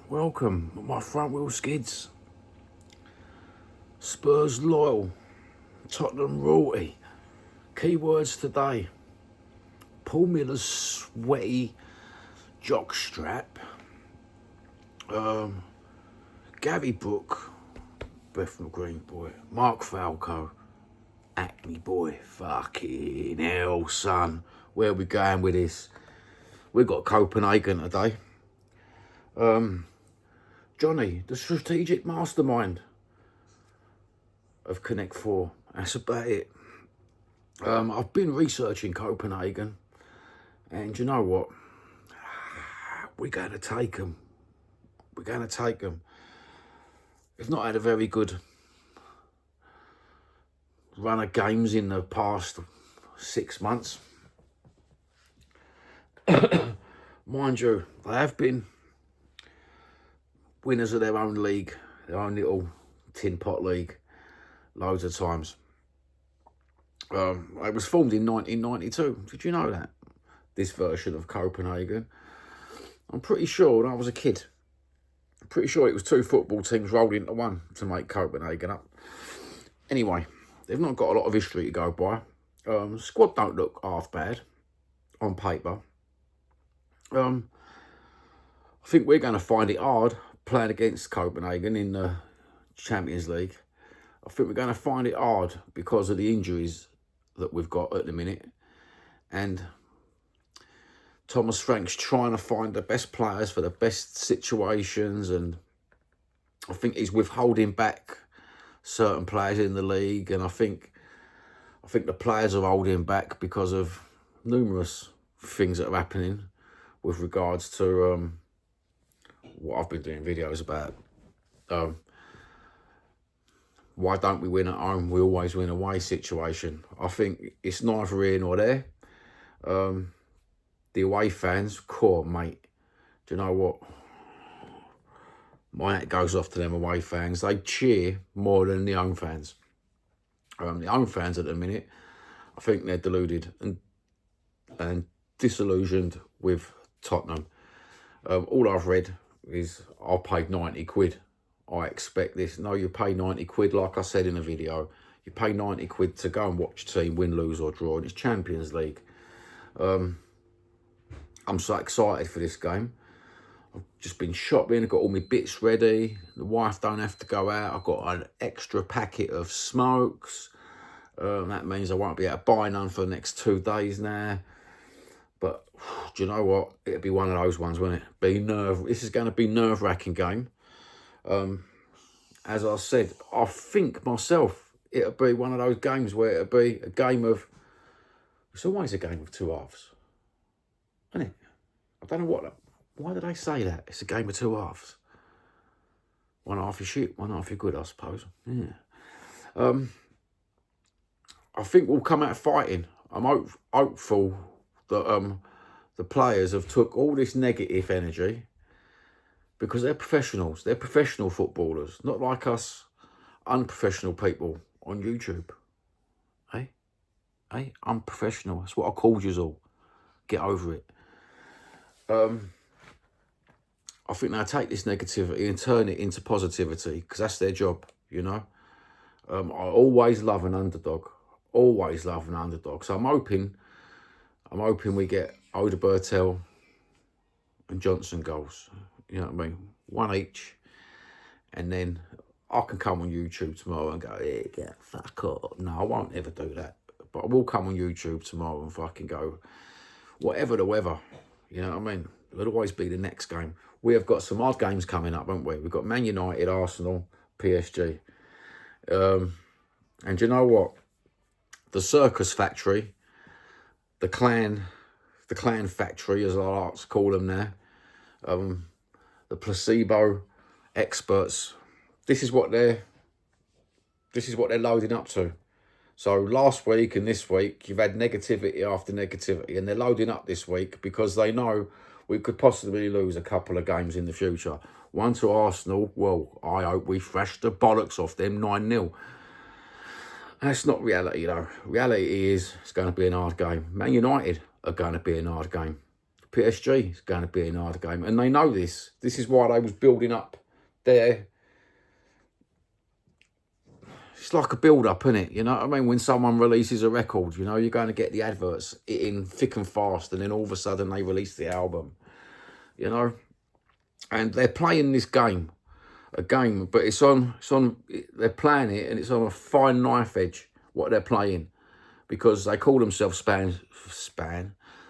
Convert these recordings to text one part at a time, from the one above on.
Welcome, my front wheel skids. Spurs loyal, Tottenham royalty. Keywords today: Paul Miller's sweaty jockstrap. Gary Brook, Bethnal Green boy. Mark Falco, Acme boy. Fucking hell, son. Where are we going with this? We've got Copenhagen today. Johnny, the strategic mastermind of Connect 4. That's about it. I've been researching Copenhagen, and you know what? We're going to take them. We're going to take them. They've not had a very good run of games in the past 6 months. Mind you, they have been winners of their own league, their own little tin pot league, loads of times. It was formed in 1992. Did you know that? This version of Copenhagen. I'm pretty sure when I was a kid, I'm pretty sure it was two football teams rolled into one to make Copenhagen up. Anyway, they've not got a lot of history to go by. Squad don't look half bad on paper. I think we're going to find it hard playing against Copenhagen in the Champions League. I think we're going to find it hard because of the injuries that we've got at the minute. And Thomas Frank's trying to find the best players for the best situations. And I think he's withholding back certain players in the league. And I think the players are holding back because of numerous things that are happening with regards to what I've been doing videos about. Why don't we win at home? We always win away situation. I think it's neither here nor there. The away fans, core mate. Do you know what? My hat goes off to them away fans. They cheer more than the home fans. The home fans at the minute, I think they're deluded and disillusioned with Tottenham. All I've read is I paid 90 quid. I expect this. No, you pay 90 quid, like I said in the video. You pay 90 quid to go and watch a team win, lose or draw. And it's Champions League. I'm so excited for this game. I've just been shopping. I've got all my bits ready. The wife don't have to go out. I've got an extra packet of smokes. That means I won't be able to buy none for the next 2 days now. But do you know what? It'll be one of those ones, won't it? This is going to be nerve-wracking game. As I said, I think myself it'll be one of those games where it'll be a game of. It's always a game of two halves, isn't it? I don't know why did they say that? It's a game of two halves. One half is shit, one half is good, I suppose. Yeah. I think we'll come out fighting. I'm hopeful that the players have took all this negative energy because they're professionals. They're professional footballers, not like us unprofessional people on YouTube. Hey, unprofessional. That's what I called you all. Get over it. I think they'll take this negativity and turn it into positivity because that's their job, you know. I always love an underdog. Always love an underdog. So I'm hoping we get Odebertel and Johnson goals. You know what I mean? One each. And then I can come on YouTube tomorrow and go, yeah, fuck off. No, I won't ever do that. But I will come on YouTube tomorrow and fucking go, whatever the weather. You know what I mean? It'll always be the next game. We have got some odd games coming up, haven't we? We've got Man United, Arsenal, PSG. And you know what? The circus factory, the clan factory, as I like to call them now, the placebo experts. This is what they're loading up to. So last week and this week, you've had negativity after negativity, and they're loading up this week because they know we could possibly lose a couple of games in the future. One to Arsenal. Well, I hope we thrashed the bollocks off them 9-0. That's not reality, though. Reality is it's going to be an hard game. Man United are going to be an hard game. PSG is going to be an hard game. And they know this. This is why they was building up their... It's like a build-up, isn't it? You know what I mean? When someone releases a record, you know, you're going to get the adverts in thick and fast, and then all of a sudden they release the album, you know? And they're playing this game, but they're playing it, and it's on a fine knife edge, what they're playing, because they call themselves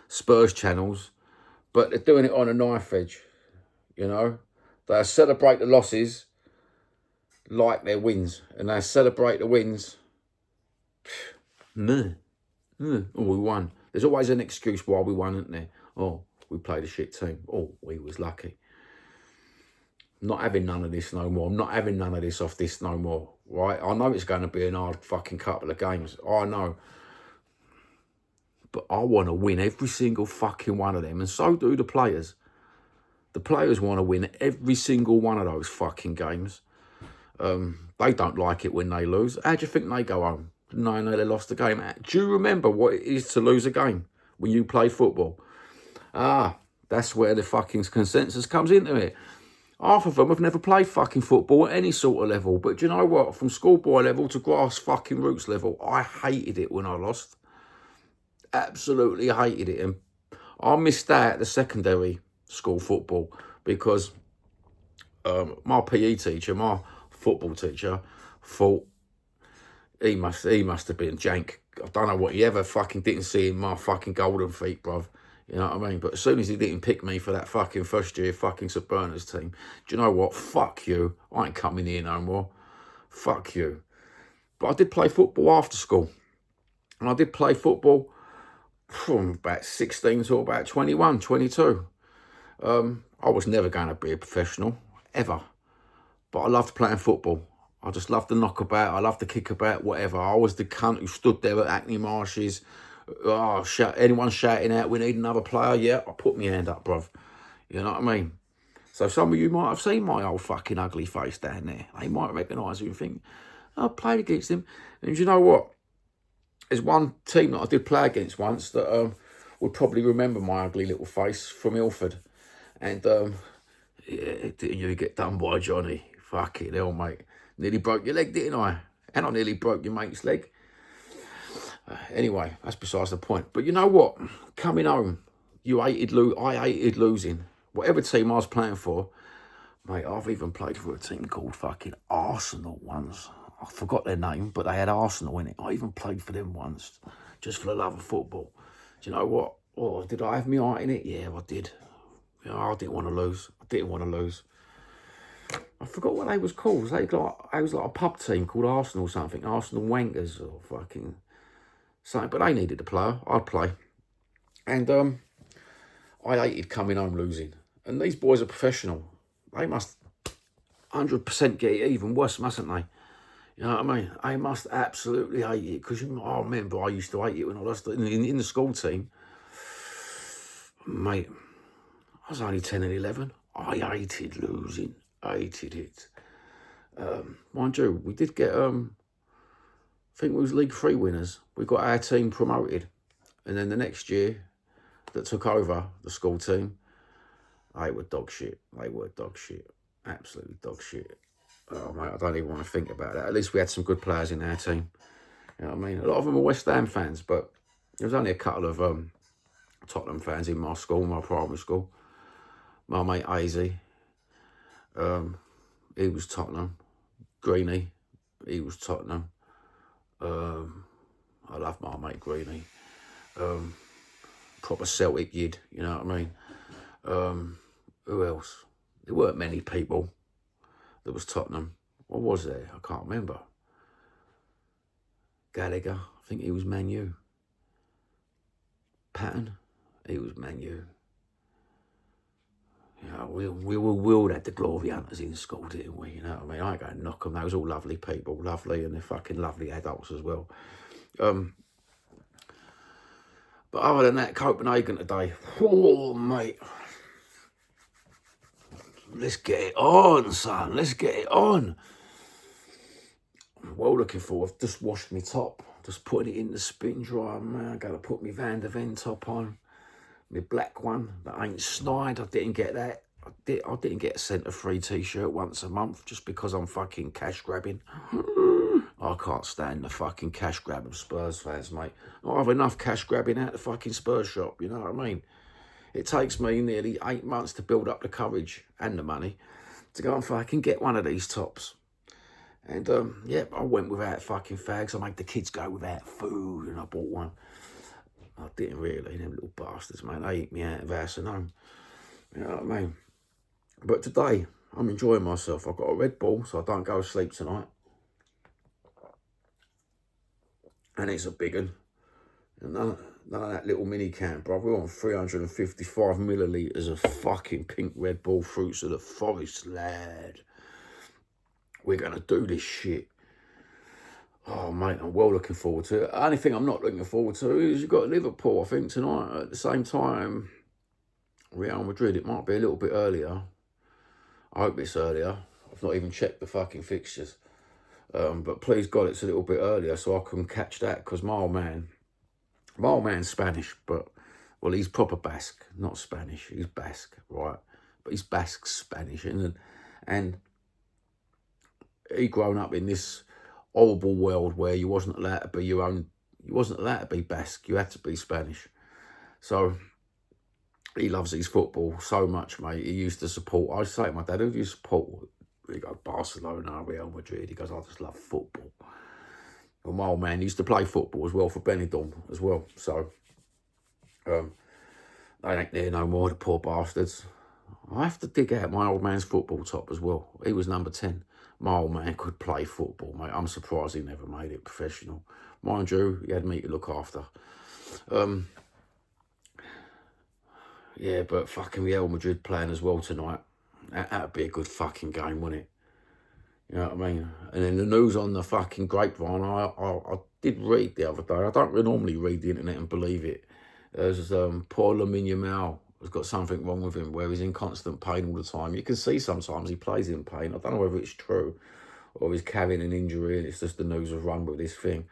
Spurs channels, but they're doing it on a knife edge, you know? They celebrate the losses like their wins, and they celebrate the wins. Oh, we won. There's always an excuse why we won, isn't there? Oh, we played a shit team. Oh, we was lucky. Not having none of this no more. I'm not having none of this off this no more, right? I know it's going to be an hard fucking couple of games. I know. But I want to win every single fucking one of them, and so do the players. The players want to win every single one of those fucking games. They don't like it when they lose. How do you think they go home? No, they lost the game. Do you remember what it is to lose a game when you play football? That's where the fucking consensus comes into it. Half of them have never played fucking football at any sort of level. But do you know what? From schoolboy level to grass fucking roots level, I hated it when I lost. Absolutely hated it. And I missed out at the secondary school football because my PE teacher, my football teacher, thought he must have been jank. I don't know what he ever fucking didn't see in my fucking golden feet, bruv. You know what I mean? But as soon as he didn't pick me for that fucking first year fucking St Bernard's team, do you know what? Fuck you. I ain't coming here no more. Fuck you. But I did play football after school. And I did play football from about 16 to about 21, 22. I was never going to be a professional, ever. But I loved playing football. I just loved the knockabout. I loved the kickabout, whatever. I was the cunt who stood there at Hackney Marshes. Anyone shouting out, we need another player? Yeah, I put my hand up, bruv. You know what I mean? So some of you might have seen my old fucking ugly face down there. They might recognise me and think, I played against him. And you know what? There's one team that I did play against once that would probably remember my ugly little face from Ilford. And, yeah, didn't you get done by Johnny? Fucking hell, mate. Nearly broke your leg, didn't I? And I nearly broke your mate's leg. Anyway, that's besides the point. But you know what? Coming home, I hated losing. Whatever team I was playing for, mate, I've even played for a team called fucking Arsenal once. I forgot their name, but they had Arsenal in it. I even played for them once, just for the love of football. Do you know what? Oh, did I have my heart in it? Yeah, I did. You know, I didn't want to lose. I forgot what they was called. It was like a pub team called Arsenal something. Arsenal Wankers or fucking something. But they needed a player. I'd play. And I hated coming home losing. And these boys are professional. They must 100% get it even worse, mustn't they? You know what I mean? They must absolutely hate it. Because I remember I used to hate it when I lost in the school team. Mate, I was only 10 and 11. I hated losing. Hated it. Mind you, we did get, I think we was League 3 winners. We got our team promoted. And then the next year that took over the school team, they were dog shit. Absolutely dog shit. Oh, mate, I don't even want to think about that. At least we had some good players in our team. You know what I mean? A lot of them were West Ham fans, but there was only a couple of Tottenham fans in my school, my primary school. My mate Azy, he was Tottenham. Greenie, he was Tottenham. I love my mate Greenie. Proper Celtic yid, you know what I mean? Who else? There weren't many people. There was Tottenham. What was there? I can't remember. Gallagher, I think he was Man U. Patton, he was Man U. You know, we all had the glory hunters in school, didn't we? You know what I mean? I ain't going to knock them. They was all lovely people, lovely, and they're fucking lovely adults as well. But other than that, Copenhagen today, oh, mate. Let's get it on, son. Let's get it on. I'm well looking forward. I've just washed my top. Just putting it in the spin dryer. Man, I got to put my Van der Ven top on. My black one that ain't snide. I didn't get that. I didn't get a centre-free t-shirt once a month just because I'm fucking cash grabbing. I can't stand the fucking cash grab of Spurs fans, mate. I have enough cash grabbing out the fucking Spurs shop, you know what I mean? It takes me nearly 8 months to build up the courage and the money to go and fucking get one of these tops. And, yeah, I went without fucking fags. I made the kids go without food and I bought one. I didn't really, them little bastards, mate. They eat me out of house and home. You know what I mean? But today, I'm enjoying myself. I've got a Red Bull, so I don't go to sleep tonight. And it's a big one. And none of that little mini can, bro. We're on 355 millilitres of fucking pink Red Bull Fruits of the Forest, lad. We're going to do this shit. Oh, mate, I'm well looking forward to it. The only thing I'm not looking forward to is you've got Liverpool, I think, tonight. At the same time, Real Madrid, it might be a little bit earlier. I hope it's earlier. I've not even checked the fucking fixtures. But please God, it's a little bit earlier so I can catch that, because my old man's Spanish, but, well, he's proper Basque, not Spanish. He's Basque, right? But he's Basque Spanish. And he grown up in this horrible world where you wasn't allowed to be you wasn't allowed to be Basque, you had to be Spanish. So he loves his football so much, mate. He used to support, I say to my dad, who do you support? He goes, Barcelona, Real Madrid. He goes, I just love football. Well, my old man used to play football as well for Benidorm as well. So they ain't there no more, the poor bastards. I have to dig out my old man's football top as well. He was number 10. My old man could play football, mate. I'm surprised he never made it professional. Mind you, he had me to look after. Yeah, but fucking Real Madrid playing as well tonight. That'd be a good fucking game, wouldn't it? You know what I mean? And then the news on the fucking grapevine, I did read the other day. I don't normally read the internet and believe it. There's poor Lamine Yamal has got something wrong with him where he's in constant pain all the time. You can see sometimes he plays in pain. I don't know whether it's true or he's carrying an injury and it's just the news has run with this thing.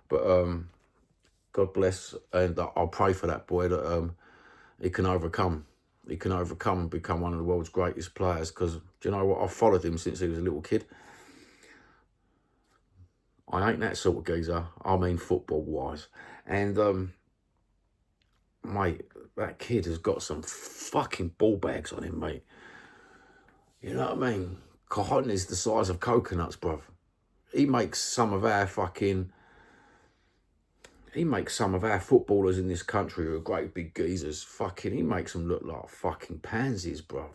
But God bless, and I'll pray for that boy that he can overcome. He can overcome and become one of the world's greatest players, because, do you know what? I've followed him since he was a little kid. I ain't that sort of geezer. I mean football-wise. And, mate, that kid has got some fucking ball bags on him, mate. You know what I mean? Cajon is the size of coconuts, bruv. He makes some of our footballers in this country who are great big geezers. He makes them look like fucking pansies, bruv.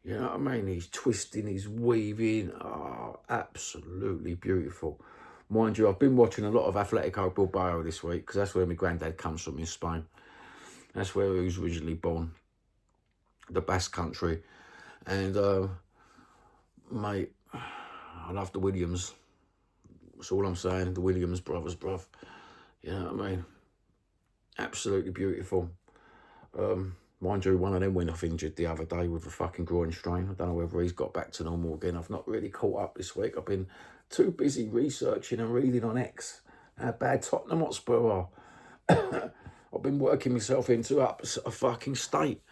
You know what I mean? He's twisting, he's weaving. Oh, absolutely beautiful. Mind you, I've been watching a lot of Atletico Bilbao this week, because that's where my granddad comes from in Spain. That's where he was originally born. The Basque country. And, mate, I love the Williams. That's all I'm saying. The Williams brothers, bruv. You know what I mean? Absolutely beautiful. Mind you, one of them went off injured the other day with a fucking groin strain. I don't know whether he's got back to normal again. I've not really caught up this week. I've been too busy researching and reading on X how bad Tottenham hotspur are. I've been working myself into a fucking state.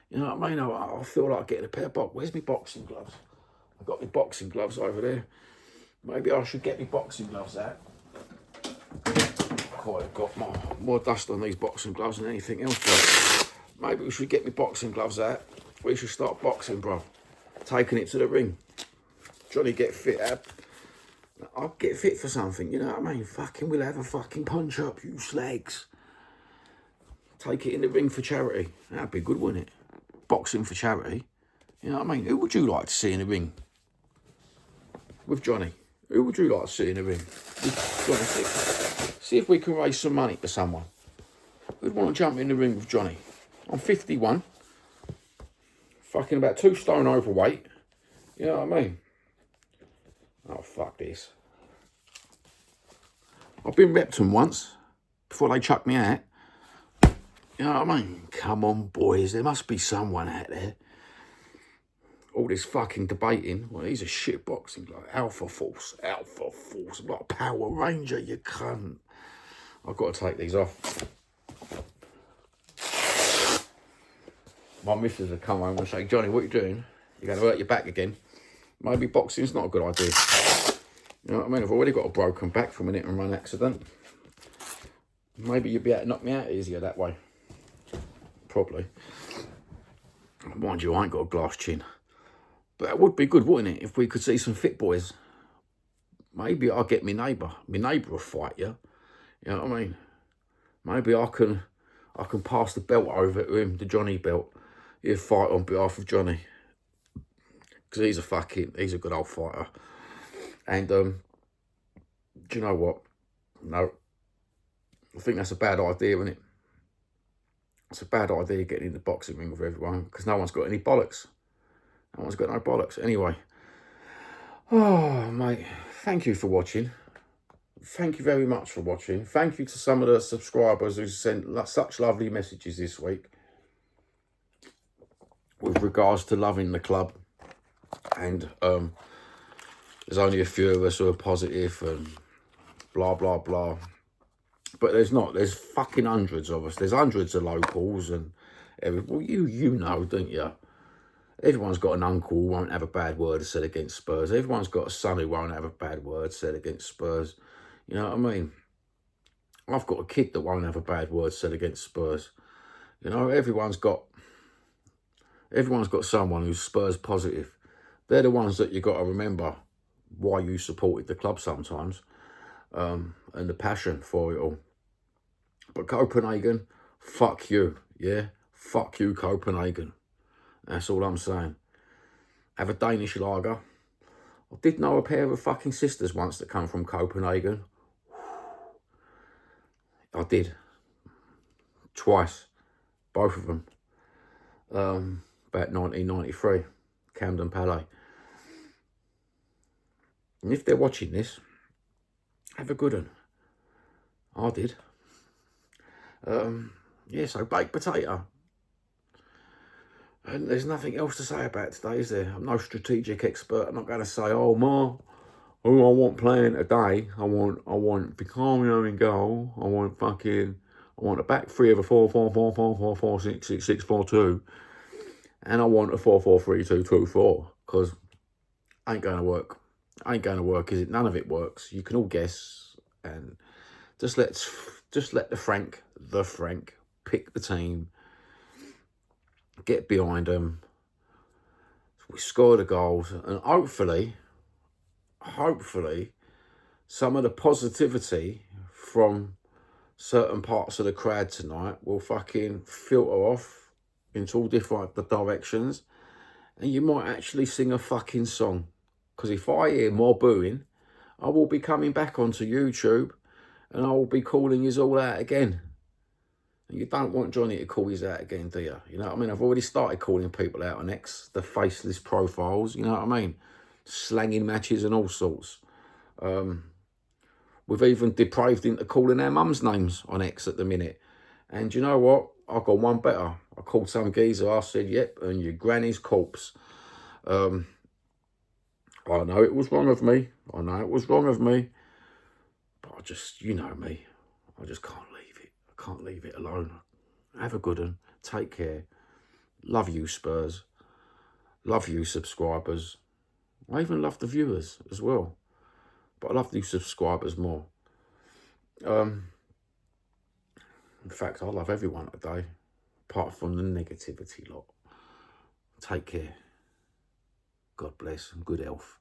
You know what I mean? I feel like getting a pair of boxing. Where's my boxing gloves? I've got my boxing gloves over there. Maybe I should get my boxing gloves out. I've got more dust on these boxing gloves than anything else, bro. Maybe we should get my boxing gloves out. We should start boxing, bro. Taking it to the ring. Johnny, get fit, Ab. I'll get fit for something, you know what I mean? Fucking, we'll have a fucking punch up, you slags. Take it in the ring for charity. That'd be good, wouldn't it? Boxing for charity. You know what I mean? Who would you like to see in the ring? With Johnny. Who would you like to see in the ring? With Johnny. See if we can raise some money for someone. Who'd want to jump in the ring with Johnny? I'm 51. Fucking about 2 stone overweight. You know what I mean? Oh, fuck this. I've been Repton once, before they chucked me out. You know what I mean? Come on, boys. There must be someone out there. All this fucking debating. Well, he's a shit boxing glove. Alpha Force. I'm like a Power Ranger, you cunt. I've got to take these off. my missus would come home and say, Johnny, what are you doing? You're going to hurt your back again. Maybe boxing's not a good idea. You know what I mean? I've already got a broken back from an hit and run accident. Maybe you'd be able to knock me out easier that way. Probably. Mind you, I ain't got a glass chin. But that would be good, wouldn't it? If we could see some fit boys. Maybe I'll get my neighbour. My neighbour will fight you. You know what I mean? Maybe I can pass the belt over to him, the Johnny belt. He'll fight on behalf of Johnny. Because he's a good old fighter. And, do you know what? No. I think that's a bad idea, isn't it? It's a bad idea getting in the boxing ring with everyone because no one's got any bollocks. No one's got no bollocks. Anyway. Oh, mate. Thank you for watching. Thank you very much for watching. Thank you to some of the subscribers who sent such lovely messages this week with regards to loving the club. And there's only a few of us who are positive and blah, blah, blah. But there's not. There's fucking hundreds of us. There's hundreds of locals and well, you know, don't you? Everyone's got an uncle who won't have a bad word said against Spurs. Everyone's got a son who won't have a bad word said against Spurs. You know what I mean? I've got a kid that won't have a bad word said against Spurs. You know, everyone's got someone who's Spurs positive. They're the ones that you got to remember why you supported the club sometimes, and the passion for it all. But Copenhagen, fuck you, yeah? Fuck you, Copenhagen. That's all I'm saying. Have a Danish lager. I did know a pair of fucking sisters once that come from Copenhagen. I did. Twice. Both of them. About 1993. Camden Palais. And if they're watching this, have a good one. I did. Yeah, so baked potato. And there's nothing else to say about today, is there? I'm no strategic expert. I'm not going to say, oh, Ma, who I want playing today. I want Vicario in goal. I want a back three of a 4-4-4-4-4-4-6-6-6-4-2. And I want a 4-4-3-2-2-4. Because ain't going to work. Ain't going to work, is it? None of it works. You can all guess. And just let the Frank pick the team. Get behind them. We score the goals. And hopefully, some of the positivity from certain parts of the crowd tonight will fucking filter off into all different directions. And you might actually sing a fucking song. Because if I hear more booing, I will be coming back onto YouTube and I will be calling you all out again. And you don't want Johnny to call you out again, do you? You know what I mean? I've already started calling people out on X, the faceless profiles, you know what I mean? Slanging matches and all sorts. We've even depraved into calling our mums' names on X at the minute. And you know what? I've got one better. I called some geezer, I said, yep, and your granny's corpse. I know it was wrong of me. But I just, you know me. I just can't leave it. I can't leave it alone. Have a good one. Take care. Love you, Spurs. Love you, subscribers. I even love the viewers as well. But I love you subscribers more. In fact, I love everyone today. Apart from the negativity lot. Take care. God bless and good health.